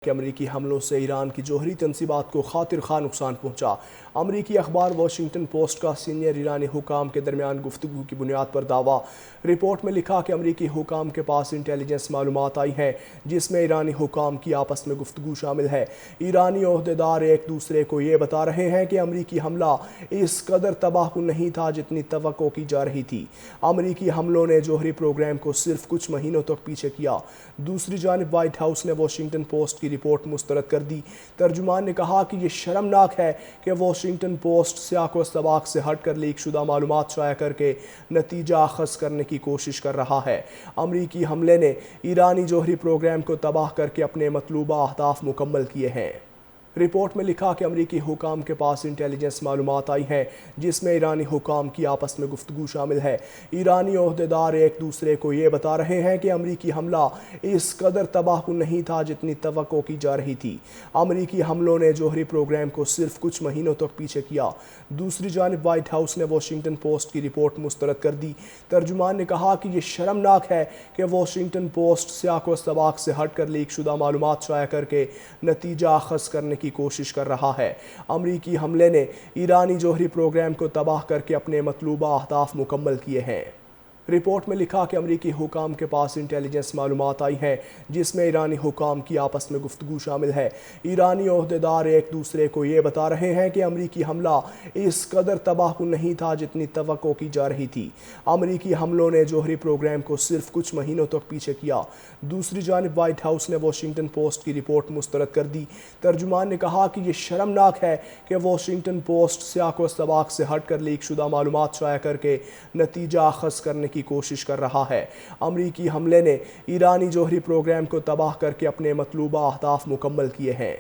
کہ امریکی حملوں سے ایران کی جوہری تنصیبات کو خاطر خواہ نقصان پہنچا۔ امریکی اخبار واشنگٹن پوسٹ کا سینئر ایرانی حکام کے درمیان گفتگو کی بنیاد پر دعویٰ۔ رپورٹ میں لکھا کہ امریکی حکام کے پاس انٹیلیجنس معلومات آئی ہیں جس میں ایرانی حکام کی آپس میں گفتگو شامل ہے۔ ایرانی عہدیدار ایک دوسرے کو یہ بتا رہے ہیں کہ امریکی حملہ اس قدر تباہ کن نہیں تھا جتنی توقع کی جا رہی تھی۔ امریکی حملوں نے جوہری پروگرام کو صرف کچھ مہینوں تک پیچھے کیا۔ دوسری جانب وائٹ ہاؤس نے واشنگٹن پوسٹ کی رپورٹ مسترد کر دی۔ ترجمان نے کہا کہ یہ شرمناک ہے کہ واشنگٹن پوسٹ سیاق و سباق سے ہٹ کر لیک شدہ معلومات شائع کر کے نتیجہ اخذ کرنے کی کوشش کر رہا ہے۔ امریکی حملے نے ایرانی جوہری پروگرام کو تباہ کر کے اپنے مطلوبہ اہداف مکمل کیے ہیں۔ رپورٹ میں لکھا کہ امریکی حکام کے پاس انٹیلیجنس معلومات آئی ہیں جس میں ایرانی حکام کی آپس میں گفتگو شامل ہے۔ ایرانی عہدیدار ایک دوسرے کو یہ بتا رہے ہیں کہ امریکی حملہ اس قدر تباہ کن نہیں تھا جتنی توقع کی جا رہی تھی۔ امریکی حملوں نے جوہری پروگرام کو صرف کچھ مہینوں تک پیچھے کیا۔ دوسری جانب وائٹ ہاؤس نے واشنگٹن پوسٹ کی رپورٹ مسترد کر دی۔ ترجمان نے کہا کہ یہ شرمناک ہے کہ واشنگٹن پوسٹ سیاق و سباق سے ہٹ کر لیک شدہ معلومات شائع کر کے نتیجہ اخذ کرنے کی کوشش کر رہا ہے۔ امریکی حملے نے ایرانی جوہری پروگرام کو تباہ کر کے اپنے مطلوبہ اہداف مکمل کیے ہیں۔ رپورٹ میں لکھا کہ امریکی حکام کے پاس انٹیلیجنس معلومات آئی ہیں جس میں ایرانی حکام کی آپس میں گفتگو شامل ہے۔ ایرانی عہدیدار ایک دوسرے کو یہ بتا رہے ہیں کہ امریکی حملہ اس قدر تباہ کن نہیں تھا جتنی توقع کی جا رہی تھی۔ امریکی حملوں نے جوہری پروگرام کو صرف کچھ مہینوں تک پیچھے کیا۔ دوسری جانب وائٹ ہاؤس نے واشنگٹن پوسٹ کی رپورٹ مسترد کر دی۔ ترجمان نے کہا کہ یہ شرمناک ہے کہ واشنگٹن پوسٹ سیاق و سباق سے ہٹ کر لیک شدہ معلومات شائع کر کے نتیجہ اخذ کرنے کی کوشش کر رہا ہے۔ امریکی حملے نے ایرانی جوہری پروگرام کو تباہ کر کے اپنے مطلوبہ اہداف مکمل کیے ہیں۔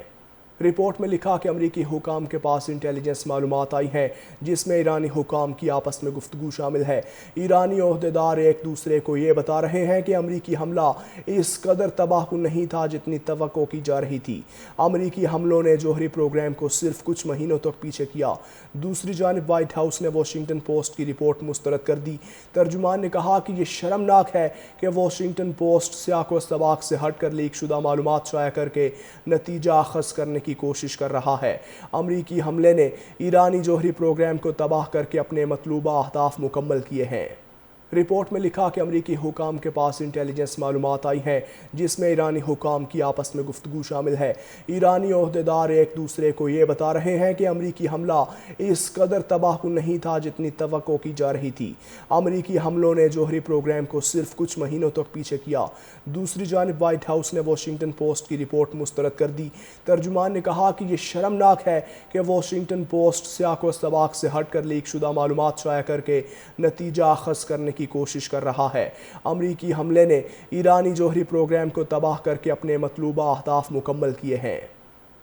رپورٹ میں لکھا کہ امریکی حکام کے پاس انٹیلیجنس معلومات آئی ہیں جس میں ایرانی حکام کی آپس میں گفتگو شامل ہے۔ ایرانی عہدیدار ایک دوسرے کو یہ بتا رہے ہیں کہ امریکی حملہ اس قدر تباہ کن نہیں تھا جتنی توقع کی جا رہی تھی۔ امریکی حملوں نے جوہری پروگرام کو صرف کچھ مہینوں تک پیچھے کیا۔ دوسری جانب وائٹ ہاؤس نے واشنگٹن پوسٹ کی رپورٹ مسترد کر دی۔ ترجمان نے کہا کہ یہ شرمناک ہے کہ واشنگٹن پوسٹ سیاق و سباق سے ہٹ کر لیک شدہ معلومات شائع کر کے نتیجہ اخذ کرنے کی کوشش کر رہا ہے۔ امریکی حملے نے ایرانی جوہری پروگرام کو تباہ کر کے اپنے مطلوبہ اہداف مکمل کیے ہیں۔ رپورٹ میں لکھا کہ امریکی حکام کے پاس انٹیلیجنس معلومات آئی ہیں جس میں ایرانی حکام کی آپس میں گفتگو شامل ہے۔ ایرانی عہدیدار ایک دوسرے کو یہ بتا رہے ہیں کہ امریکی حملہ اس قدر تباہ کن نہیں تھا جتنی توقع کی جا رہی تھی۔ امریکی حملوں نے جوہری پروگرام کو صرف کچھ مہینوں تک پیچھے کیا۔ دوسری جانب وائٹ ہاؤس نے واشنگٹن پوسٹ کی رپورٹ مسترد کر دی۔ ترجمان نے کہا کہ یہ شرمناک ہے کہ واشنگٹن پوسٹ سیاق و سباق سے ہٹ کر لیک شدہ معلومات شائع کر کے نتیجہ اخذ کرنے کی کوشش کر رہا ہے۔ امریکی حملے نے ایرانی جوہری پروگرام کو تباہ کر کے اپنے مطلوبہ اہداف مکمل کیے ہیں۔